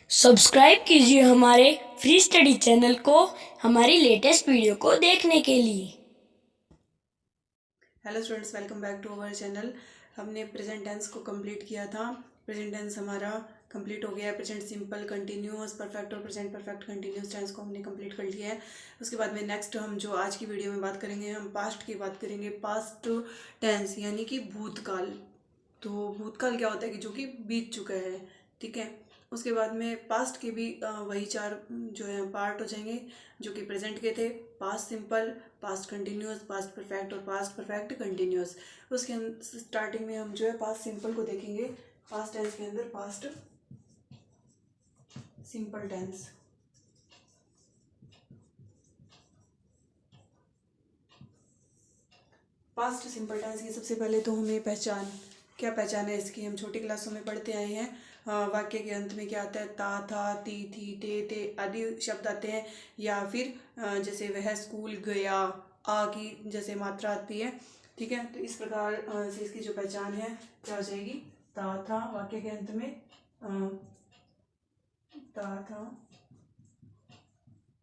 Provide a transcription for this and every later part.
Subscribe कीजिए हमारे free study channel को हमारी लेटेस्ट वीडियो को देखने के लिए। Hello students, welcome back to our channel. हमने प्रेजेंट टेंस को कंप्लीट किया था। प्रेजेंट टेंस हमारा कंप्लीट हो गया है। प्रेजेंट सिंपल, कंटिन्यूअस, परफेक्ट और प्रेजेंट परफेक्ट कंटिन्यूअस टेंस को हमने कंप्लीट कर लिया है। उसके बाद में नेक्स्ट हम जो आज की वीडियो में बात करेंगे, हम पास्ट की बात करेंगे। पास्ट टेंस यानी कि भूतकाल। तो भूतकाल क्या होता है कि जो कि बीत चुका है, ठीक है। उसके बाद में पास्ट के भी वही चार जो है पार्ट हो जाएंगे जो कि प्रेजेंट के थे। Past simple, past continuous, past perfect और पास्ट परफेक्ट कंटिन्यूअस। उसके स्टार्टिंग में हम जो है पास्ट सिंपल को देखेंगे। पास्ट टेंस के अंदर past simple tense. Past simple tense की सबसे पहले तो हमें क्या पहचान है इसकी, हम छोटी क्लासों में पढ़ते आए हैं। वाक्य के अंत में क्या आता है? ता, था, ती, थी, ते आदि शब्द आते हैं। या फिर जैसे वह स्कूल गया, आ की जैसे मात्रा आती है, ठीक है। तो इस प्रकार से इसकी जो पहचान है क्या हो जाएगी? ता था वाक्य के अंत में, ता था,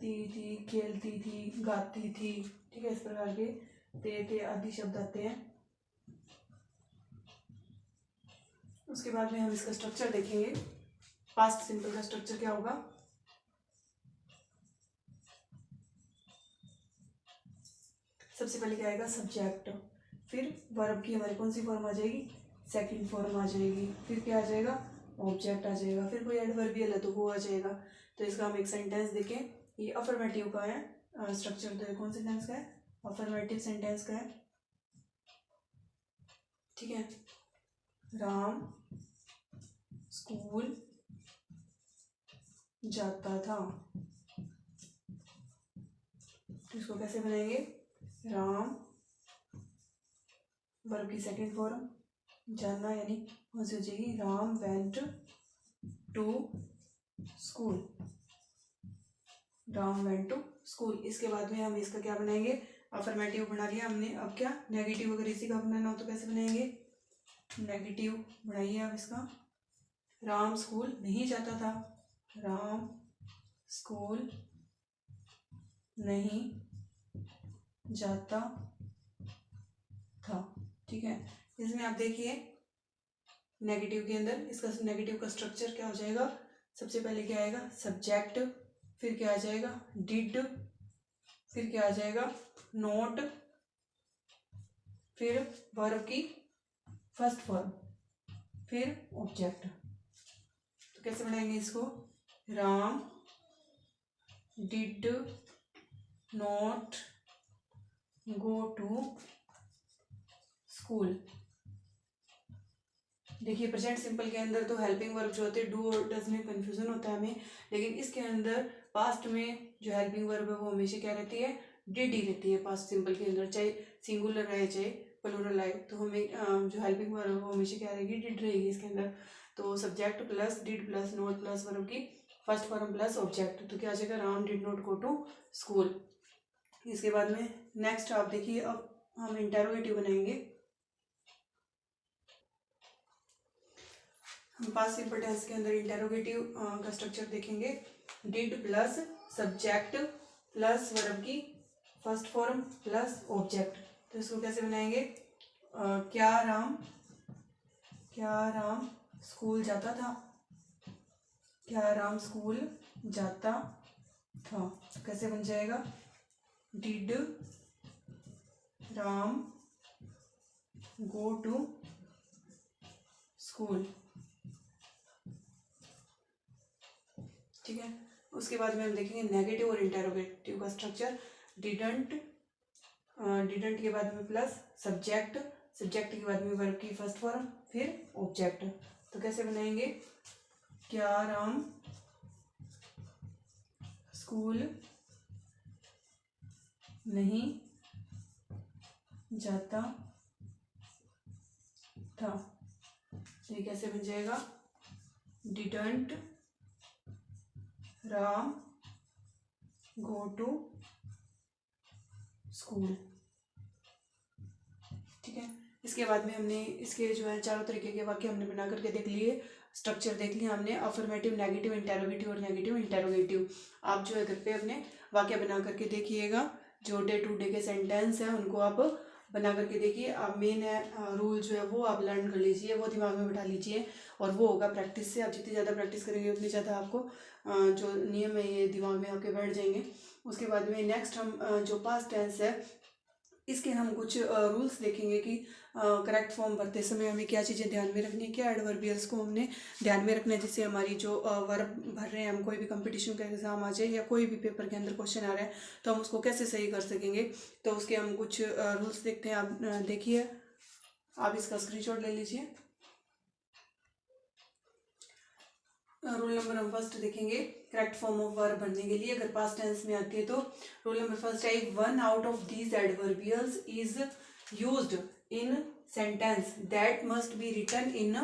ती थी, खेलती थी, गाती थी, ठीक है। इस प्रकार के ते आदि शब्द आते हैं। उसके बाद में हम इसका स्ट्रक्चर देखेंगे। पास्ट सिंपल का स्ट्रक्चर क्या होगा? सबसे पहले क्या आएगा? सब्जेक्ट। फिर वर्ब की हमारी कौन सी फॉर्म आ जाएगी? सेकंड फॉर्म आ जाएगी। फिर क्या आ जाएगा? ऑब्जेक्ट आ जाएगा। फिर कोई एडवर्बियल है तो वो आ जाएगा। तो इसका हम एक सेंटेंस देखें। ये अफर्मेटिव का है स्ट्रक्चर। तो कौन से टेंस का है? अफर्मेटिव सेंटेंस का है, ठीक है। राम स्कूल जाता था। तो इसको कैसे बनाएंगे? राम, वर्ब की सेकंड फॉर्म जाना, यानी कौन सी हो जाएगी? Ram went to school. Ram went to school. इसके बाद में हम इसका क्या बनाएंगे? अफर्मेटिव बना लिया हमने। अब क्या नेगेटिव अगर इसी का बनाना हो तो कैसे बनाएंगे? नेगेटिव बनाइए आप इसका। राम स्कूल नहीं जाता था। राम स्कूल नहीं जाता था, ठीक है। इसमें आप देखिए नेगेटिव के अंदर इसका नेगेटिव का स्ट्रक्चर क्या हो जाएगा? सबसे पहले क्या आएगा? सब्जेक्ट। फिर क्या आ जाएगा? डिड। फिर क्या आ जाएगा? नोट। फिर वर्ब की फर्स्ट फॉर्म, फिर ऑब्जेक्ट। तो कैसे बनाएंगे इसको? Ram did not go to school. देखिए प्रेजेंट सिंपल के अंदर तो हेल्पिंग वर्ब जो होते हैं डू और डज में कंफ्यूजन होता है हमें, लेकिन इसके अंदर पास्ट में जो हेल्पिंग वर्ब है वो हमेशा क्या रहती है? डिड ही रहती है। पास्ट सिंपल के अंदर चाहे सिंगुलर रहे चाहे प्लूरल आए, तो हमें जो हेल्पिंग वर्ब है वो हमेशा क्या रहेगी? डिड रहेगी इसके अंदर। तो subject plus did plus not plus verb की फर्स्ट फॉर्म प्लस ऑब्जेक्ट, तो क्या आ जाएगा? Ram did not go to school. इसके बाद में नेक्स्ट आप देखिए, अब हम इंटेरोगेटिव बनाएंगे। हम पास्ट सिंपल टेंस के अंदर इंटेरोगेटिव का स्ट्रक्चर देखेंगे। Did plus subject plus verb की फर्स्ट फॉर्म प्लस ऑब्जेक्ट। तो इसको कैसे बनाएंगे? क्या राम स्कूल जाता था। क्या राम स्कूल जाता था। कैसे बन जाएगा? Did Ram go to school, ठीक है। उसके बाद में हम देखेंगे नेगेटिव और इंटेरोगेटिव का स्ट्रक्चर। डिडंट, डिडंट के बाद में प्लस सब्जेक्ट, सब्जेक्ट के बाद में वर्ब की फर्स्ट फॉर्म फिर ऑब्जेक्ट। तो कैसे बनाएंगे? क्या राम स्कूल नहीं जाता था। ये कैसे बन जाएगा? Didn't Ram go to school, ठीक है। इसके बाद में हमने इसके जो है चारों तरीके के वाक्य हमने बना करके देख लिए। स्ट्रक्चर देख लिया हमने, अफर्मेटिव, नेगेटिव, इंटेरोगेटिव और नेगेटिव इंटेरोगेटिव। आप जो है घर पे अपने वाक्य बना करके देखिएगा, जो डे टू डे के सेंटेंस हैं उनको आप बना करके देखिए। आप मेन है रूल जो है वो आप लर्न कर लीजिए, वो दिमाग में बिठा लीजिए, और वो होगा प्रैक्टिस से। आप जितनी ज़्यादा प्रैक्टिस करेंगे उतनी ज़्यादा आपको जो नियम है ये दिमाग में आपके बैठ जाएंगे। उसके बाद में नेक्स्ट हम जो पास्ट टेंस है इसके हम कुछ रूल्स देखेंगे कि करेक्ट फॉर्म भरते समय हमें क्या चीज़ें ध्यान में रखनी है, क्या एडवर्बियल्स को हमने ध्यान में रखना है, जिससे हमारी जो वर्ब भर रहे हैं हम, कोई भी कंपटीशन का एग्जाम आ जाए या कोई भी पेपर के अंदर क्वेश्चन आ रहा है तो हम उसको कैसे सही कर सकेंगे। तो उसके हम कुछ रूल्स देखते हैं। आप देखिए, आप इसका स्क्रीनशॉट ले लीजिए। रूल नंबर हम फर्स्ट देखेंगे करेक्ट फॉर्म ऑफ वर्ब भरने के लिए, अगर पास्ट टेंस में आती है तो रूल नंबर फर्स्ट है, one out of these adverbials is used in sentence that must be written in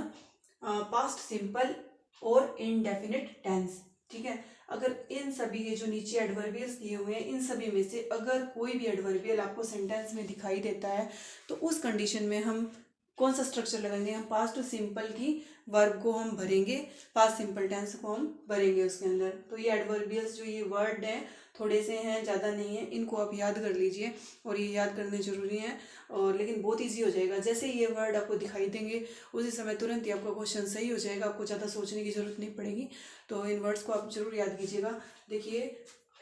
past simple और इनडेफिनिट टेंस। ठीक है, अगर इन सभी के जो नीचे एडवर्बियल्स दिए हुए हैं इन सभी में से अगर कोई भी एडवर्बियल आपको सेंटेंस में दिखाई देता है तो उस कंडीशन में हम कौन सा स्ट्रक्चर लगाएंगे, हम पास्ट सिंपल की वर्ब को हम भरेंगे, पास्ट सिंपल टेंस को हम भरेंगे उसके अंदर। तो ये एडवर्बियल्स जो ये वर्ड हैं थोड़े से हैं, ज़्यादा नहीं है, इनको आप याद कर लीजिए, और ये याद करने जरूरी हैं, और लेकिन बहुत इजी हो जाएगा। जैसे ये वर्ड आपको दिखाई देंगे उसी समय तुरंत ही आपका क्वेश्चन सही हो जाएगा, आपको ज़्यादा सोचने की जरूरत नहीं पड़ेगी। तो इन वर्ड्स को आप जरूर याद कीजिएगा। देखिए,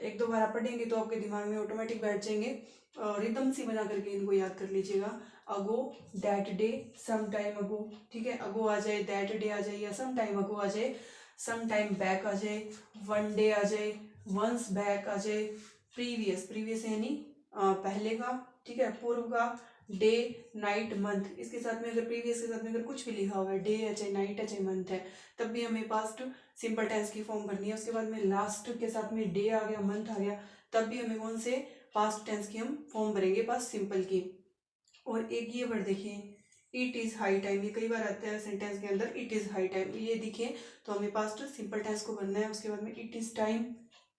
एक दो बार आप पढ़ेंगे तो आपके दिमाग में ऑटोमेटिक बैठ जाएंगे, और रिदम सी बना करके इनको याद कर लीजिएगा। Ago, that day, some time ago. ठीक है, अगो आ जाए, दैट डे आ जाए, या सम टाइम अगो आ जाए, सम टाइम बैक आ जाए, वन डे आ जाए, वंस बैक आ जाए, प्रीवियस, प्रीवियस यानी पहले का, ठीक है, पूर्व का, डे, नाइट, मंथ। इसके साथ में अगर प्रीवियस के साथ में अगर कुछ भी लिखा हुआ है, डे है चाहे नाइट है चाहे मंथ है, तब भी हमें पास्ट सिंपल टेंस की फॉर्म भरनी है। उसके बाद में लास्ट के साथ में डे आ गया, मंथ आ गया, तब भी हमें कौन से पास्ट टेंस की हम फॉर्म भरेंगे, पास्ट सिंपल की। और एक ये वर्ड देखिए, इट इज़ हाई टाइम, ये कई बार आता है सेंटेंस के अंदर, इट इज़ हाई टाइम, ये दिखे तो हमें पास्ट सिंपल टेंस को भरना है। उसके बाद में इट इज़ टाइम,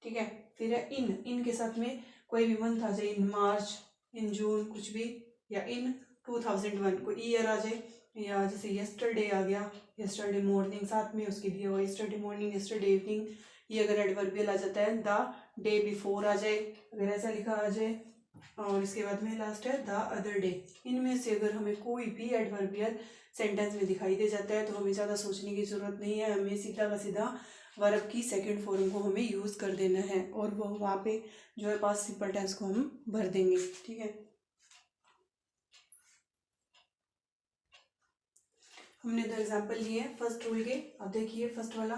ठीक है। फिर है इन के साथ में कोई भी मंथ आ जाए, इन मार्च, इन जून, कुछ भी, या इन 2001 कोई ईयर आ जाए, या जैसे यस्टरडे आ गया, यस्टरडे मॉर्निंग, साथ में उसके दिया हुआ यस्टरडे मॉर्निंग, यस्टरडे इवनिंग, ये अगर एडवर्बियल आ जाता है। द डे बिफोर आ जाए, अगर ऐसा लिखा आ जाए, और इसके बाद में लास्ट है द अदर डे। इनमें से अगर हमें कोई भी एडवर्बियल सेंटेंस में दिखाई दे जाता है तो हमें ज़्यादा सोचने की ज़रूरत नहीं है, हमें सीधा का सीधा वर्ब की सेकंड फॉर्म को हमें यूज़ कर देना है, और वो वहाँ पे जो है पास्ट सिंपल टेंस को हम भर देंगे। ठीक है, हमने दो एग्जाम्पल लिए फर्स्ट रूल के। अब देखिए फर्स्ट वाला,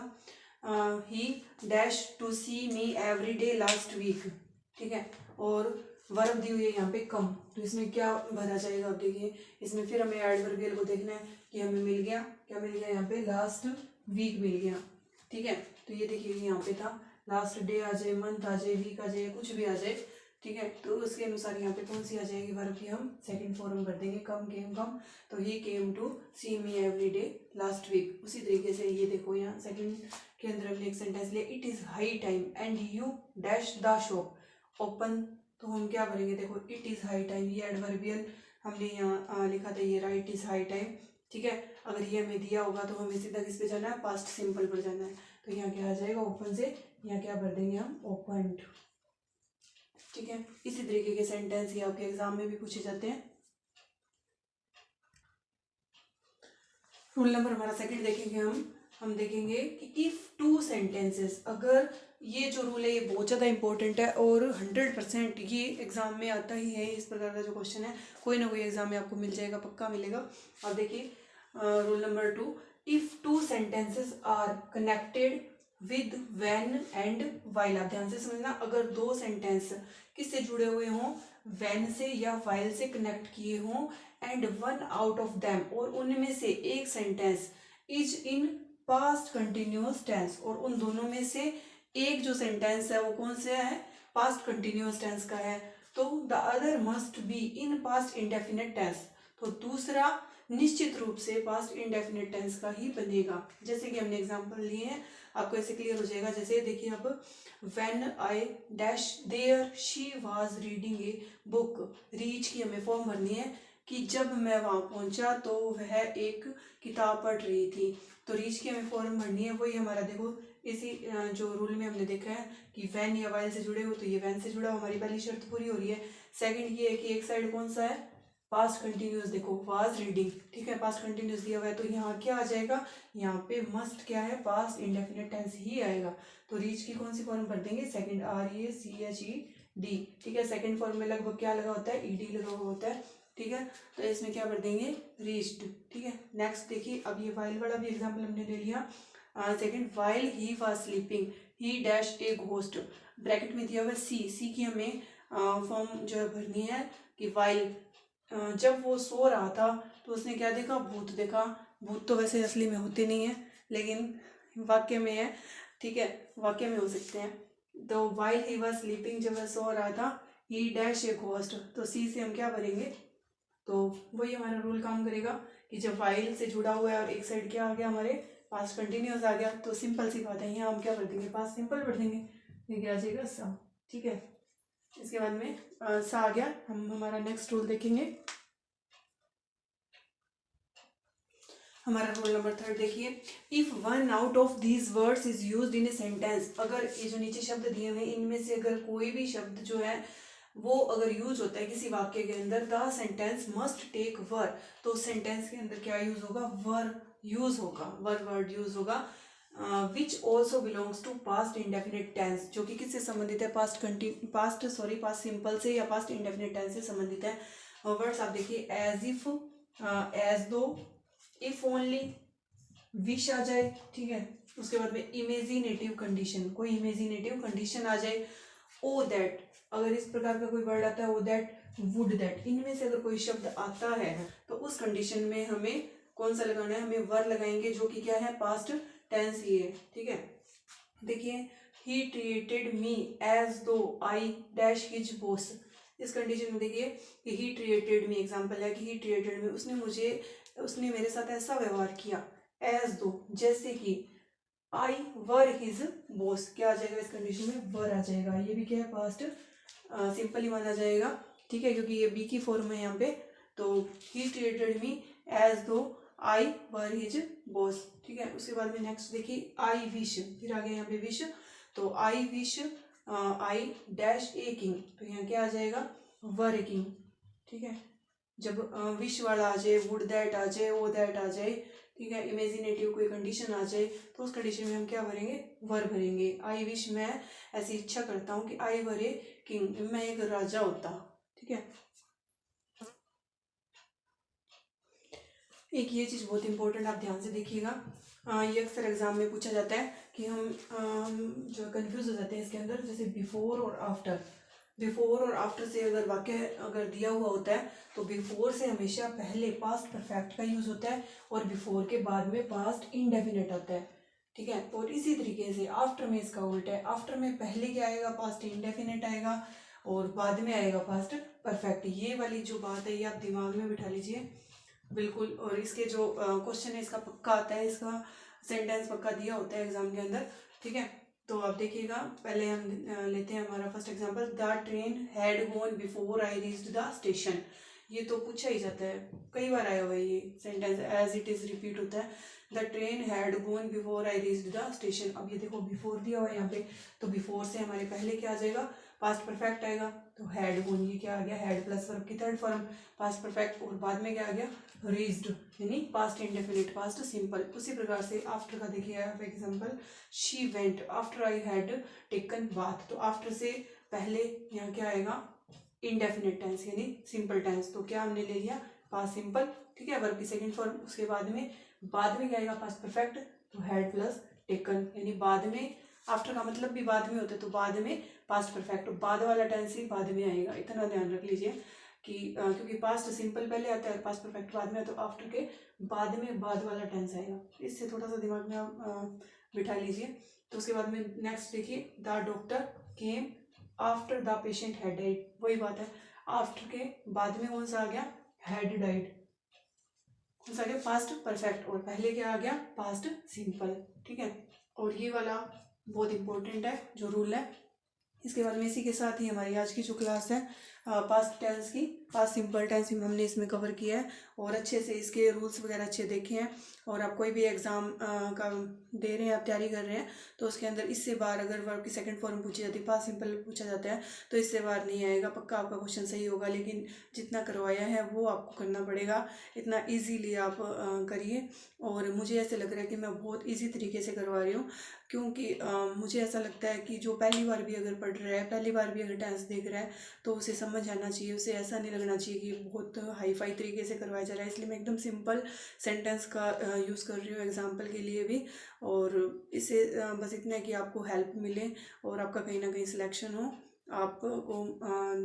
he dash to see me every day last week. ठीक है, और वर्ब दी हुई है यहाँ पे कम, तो इसमें क्या भरा जाएगा। अब देखिए, इसमें फिर हमें एडवर्बियल को देखना है कि हमें मिल गया, क्या मिल गया यहाँ पे, लास्ट वीक मिल गया। ठीक है, तो ये देखिए यहाँ पे था, लास्ट डे आ जाए, मंथ आ जाए, वीक आ जाए, कुछ भी आ जाए। ठीक है, तो उसके अनुसार यहाँ पे कौन सी आ जाएगी वर्ब की, हम सेकंड फॉर्म भर देंगे, कम केम कम। तो he came to see me every day last week. उसी तरीके से ये देखो यहाँ सेकंड के अंदर हमने एक सेंटेंस लिया, it is high time and you dash the shop open. तो हम क्या करेंगे, देखो इट इज़ हाई टाइम, ये एडवर्बियल हमने यहाँ लिखा था, ये राइट इज़ हाई टाइम। ठीक है, अगर ये हमें दिया होगा तो हमें सीधा किस पे जाना है, पास्ट सिंपल पर जाना है। तो यहाँ क्या आ जाएगा, ओपन से यहाँ क्या भर देंगे हम, ओपनड। ठीक है, इसी तरीके के सेंटेंस ये आपके एग्जाम में भी पूछे जाते हैं। रूल नंबर हमारा सेकंड देखेंगे हम देखेंगे कि इफ टू सेंटेंसेस, अगर ये जो रूल है ये बहुत ज़्यादा इंपॉर्टेंट है और 100% ये एग्जाम में आता ही है। इस प्रकार का जो क्वेश्चन है कोई ना कोई एग्जाम में आपको मिल जाएगा, पक्का मिलेगा। अब देखिए rule number 2, if two sentences are connected with when and while. आप ध्यान से समझना, अगर दो सेंटेंस किससे जुड़े हुए हों, व्हेन से या व्हाइल से कनेक्ट किए हों, and one out of them, और उनमें से एक sentence is in past continuous tense, और उन दोनों में से एक जो सेंटेंस है वो कौन सा है, पास्ट कंटिन्यूअस टेंस का है, तो the other must be in past indefinite tense. तो दूसरा निश्चित रूप से पास्ट इंडेफिनिट टेंस का ही बनेगा। जैसे कि हमने एग्जांपल लिए हैं, आपको ऐसे क्लियर हो जाएगा। जैसे देखिए अब, when I dash there she was reading a book, reach की हमें फॉर्म भरनी है, कि जब मैं वहाँ पहुँचा तो वह एक किताब पढ़ रही थी। तो रीच की हमें फॉर्म भरनी है, वही हमारा देखो इसी जो रूल में हमने देखा है कि वैन या वाइल से जुड़े हो, तो ये वैन से जुड़ा हो, हमारी पहली शर्त पूरी हो रही है। सेकंड ये है कि एक साइड कौन सा है, पास्ट कंटिन्यूस, देखो वाज रीडिंग, ठीक है, पास्ट कंटिन्यूस दिया हुआ है, तो यहाँ क्या आ जाएगा, यहाँ पे मस्ट क्या है, पास्ट इंडेफिनिट टेंस ही आएगा। तो रीच की कौन सी फॉर्म भर देंगे, सेकंड, REACHED, ठीक है। सेकंड फॉर्म में लगभग क्या लगा होता है, ED लगा हुआ होता है, ठीक है। तो इसमें क्या भर देंगे, रीच्ड, ठीक है। नेक्स्ट देखिए, अब ये वाइल वाला भी एग्जाम्पल हमने ले लिया। Second, while he was sleeping he dash a ghost, bracket में दिया हुआ सी की हमें फॉर्म जो है भरनी है कि वाइल जब वो सो रहा था तो उसने क्या देखा, भूत देखा। भूत तो वैसे असली में होते नहीं है, लेकिन वाक्य में है, ठीक है, वाक्य में हो सकते हैं। तो वाइल ही वाज स्लीपिंग, जब वह सो रहा था, ही डैश ए घोस्ट, तो सी से हम क्या भरेंगे, तो वही हमारा रूल काम करेगा कि जब वाइल से जुड़ा हुआ है और एक साइड क्या आ गया, हमारे पास्ट कंटिन्यूस आ गया, तो सिंपल सी बात है, यहाँ हम क्या भर देंगे, पास्ट सिंपल भर देंगे, ये क्या आ जाएगा, सा, ठीक है। इसके बाद में सा आ गया, हम हमारा नेक्स्ट रूल देखेंगे। हमारा रूल नंबर 3 देखिए, if one out of these words is used in a sentence, अगर ये जो नीचे शब्द दिए हुए हैं इनमें से अगर कोई भी शब्द जो है वो अगर यूज होता है किसी वाक्य के अंदर, the sentence must take were, तो सेंटेंस के अंदर क्या यूज होगा, वर यूज होगा, वर्ड यूज होगा। Which also belongs to past indefinite tense, जो कि किससे संबंधित है, पास्ट सिंपल से या पास्ट इंडेफिनिट टेंस से संबंधित है। वर्ड्स आप देखिए, एज इफ, एज दो, इफ ओनली, विश आ जाए, ठीक है। उसके बाद में इमेजिनेटिव कंडीशन, कोई इमेजिनेटिव कंडीशन आ जाए, ओ दैट, अगर इस प्रकार का कोई वर्ड आता है, ओ दैट, वुड दैट, इनमें से अगर कोई शब्द आता है तो उस कंडीशन में हमें कौन सा लगाना है, हमें वर लगाएंगे, जो कि क्या है, पास्ट टेंस ही है, ठीक है। देखिए, ही ट्रीटेड मी एज दो आई डैश हिज बॉस, इस कंडीशन में देखिए कि ही ट्रीटेड मी, एग्जाम्पल है कि ही ट्रीटेड मी, उसने मेरे साथ ऐसा व्यवहार किया, एज दो, जैसे कि आई वर हिज बॉस, क्या आ जाएगा इस कंडीशन में, वर आ जाएगा, ये भी क्या है, पास्ट सिंपल ही माना जाएगा, ठीक है, क्योंकि ये बी की फॉर्म है यहाँ पे। तो ही ट्रीटेड मी एज दो आई वर हिज बॉस, ठीक है। उसके बाद में नेक्स्ट देखिए, आई विश, फिर आ गया यहाँ पे विश, तो I wish I dash a king, तो यहाँ क्या आ जाएगा, वर ए किंग, ठीक है। जब विश वाला आ जाए, वुड दैट आ जाए, ओ दैट आ जाए, ठीक है, इमेजिनेटिव कोई कंडीशन आ जाए, तो उस कंडीशन में हम क्या भरेंगे, वर भरेंगे। आई विश, मैं ऐसी इच्छा करता हूँ कि आई वर ए किंग, मैं एक राजा होता, ठीक है। एक ये चीज़ बहुत इंपॉर्टेंट, आप ध्यान से देखिएगा, ये अक्सर एग्जाम में पूछा जाता है कि हम जो कंफ्यूज हो जाते हैं इसके अंदर, जैसे बिफोर और आफ्टर, बिफोर और आफ्टर से अगर वाक्य अगर दिया हुआ होता है तो बिफोर से हमेशा पहले पास्ट परफेक्ट का यूज होता है और बिफोर के बाद में पास्ट इंडेफिनिट आता है, ठीक है। और इसी तरीके से आफ्टर में इसका उल्टा है, आफ्टर में पहले क्या आएगा, पास्ट इंडेफिनिट आएगा और बाद में आएगा पास्ट परफेक्ट। ये वाली जो बात है ये आप दिमाग में बिठा लीजिए बिल्कुल। और इसके जो क्वेश्चन है इसका पक्का आता है, इसका सेंटेंस पक्का दिया होता है एग्जाम के अंदर, ठीक है। तो आप देखिएगा, पहले हम लेते हैं हमारा first example, the train had gone before I reached the station, ये तो पूछा ही जाता है, कई बार आया हुआ है ये sentence, as it is repeat होता है, the train had gone before I reached the station. अब ये देखो बिफोर दिया हुआ है यहाँ पे, तो बिफोर से हमारे पहले क्या आ जाएगा, पास्ट परफेक्ट आएगा, तो हैड गॉन, ये क्या आ गया, हैड प्लस वर्ब की थर्ड फॉर्म पास्ट परफेक्ट, और बाद में क्या आ गया, रीच्ड, यानी पास्ट इंडेफिनिट, पास्ट सिंपल। उसी प्रकार से आफ्टर का देखिए आप example, she went after I had taken bath, तो आफ्टर से पहले यहाँ क्या आएगा, इंडेफिनिट टेंस यानी सिंपल टेंस, तो क्या हमने ले लिया, पास्ट सिंपल, ठीक है, वर्ब की सेकंड फॉर्म। उसके बाद में क्या आएगा, पास्ट परफेक्ट, तो हैड प्लस टेकन, यानी बाद में, आफ्टर का मतलब भी बाद में होता है, तो बाद में पास्ट परफेक्ट, बाद वाला टेंस ही बाद में आएगा, इतना ध्यान रख लीजिए कि क्योंकि पास्ट सिंपल पहले आता है, पास्ट परफेक्ट बाद में, तो आफ्टर के बाद में बाद वाला टेंस आएगा, इससे थोड़ा सा दिमाग में आप बिठा लीजिए। तो उसके बाद में नेक्स्ट देखिए, the doctor came after the patient had died, वही बात है, आफ्टर के बाद में कौन सा आ गया, हैड डाइड, कौन सा आ गया, पास्ट परफेक्ट, और पहले क्या आ गया, पास्ट सिंपल, ठीक है। और ये वाला बहुत इंपॉर्टेंट है जो रूल है। इसके बाद में इसी के साथ ही हमारी आज की जो क्लास है पास्ट टेंस की पास्ट सिंपल टेंस हमने इसमें कवर किया है और अच्छे से इसके रूल्स वगैरह अच्छे देखे हैं। और आप कोई भी एग्ज़ाम का दे रहे हैं, आप तैयारी कर रहे हैं, तो उसके अंदर इससे बार अगर वर्ब की सेकंड फॉर्म पूछी जाती है, पास्ट सिंपल पूछा जाता है, तो इससे बार नहीं आएगा, पक्का आपका क्वेश्चन सही होगा। लेकिन जितना करवाया है वो आपको करना पड़ेगा, इतना ईजीली आप करिए। और मुझे ऐसे लग रहा है कि मैं बहुत ईजी तरीके से करवा रही हूँ, क्योंकि मुझे ऐसा लगता है कि जो पहली बार भी अगर पढ़ रहा है, पहली बार भी अगर टेंस देख रहा है, तो उसे समझ आना चाहिए, उसे ऐसा नहीं लगना चाहिए कि बहुत हाई फाई तरीके से करवाया जा रहा है। इसलिए मैं एकदम सिंपल सेंटेंस का यूज़ कर रही हूँ एग्जाम्पल के लिए भी। और इससे बस इतना है कि आपको हेल्प मिले और आपका कहीं ना कहीं सिलेक्शन हो, आपको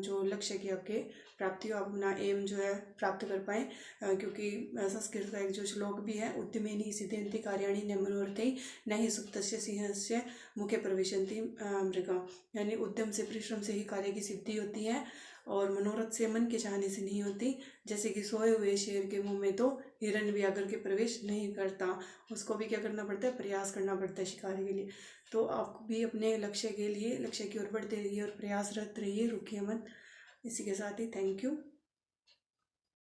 जो लक्ष्य की आपके प्राप्ति हो, आप अपना एम जो है प्राप्त कर पाएँ। क्योंकि संस्कृत का एक जो श्लोक भी है, उद्यमेनि सिद्ध्यन्ति कार्याणि न मनोरथैः न हि सुप्तस्य सिंहस्य मुखे प्रविशन्ति मृगा। यानी उद्यम से, परिश्रम से ही कार्य की सिद्धि होती है और मनोरथ से, मन के चाहने से नहीं होती। जैसे कि सोए हुए शेर के मुंह में तो हिरन भी आकर के प्रवेश नहीं करता, उसको भी क्या करना पड़ता है, प्रयास करना पड़ता है शिकार के लिए। तो आप भी अपने लक्ष्य के लिए, लक्ष्य की ओर बढ़ते रहिए और प्रयासरत रहिए, रुकिए मत। इसी के साथ ही थैंक यू।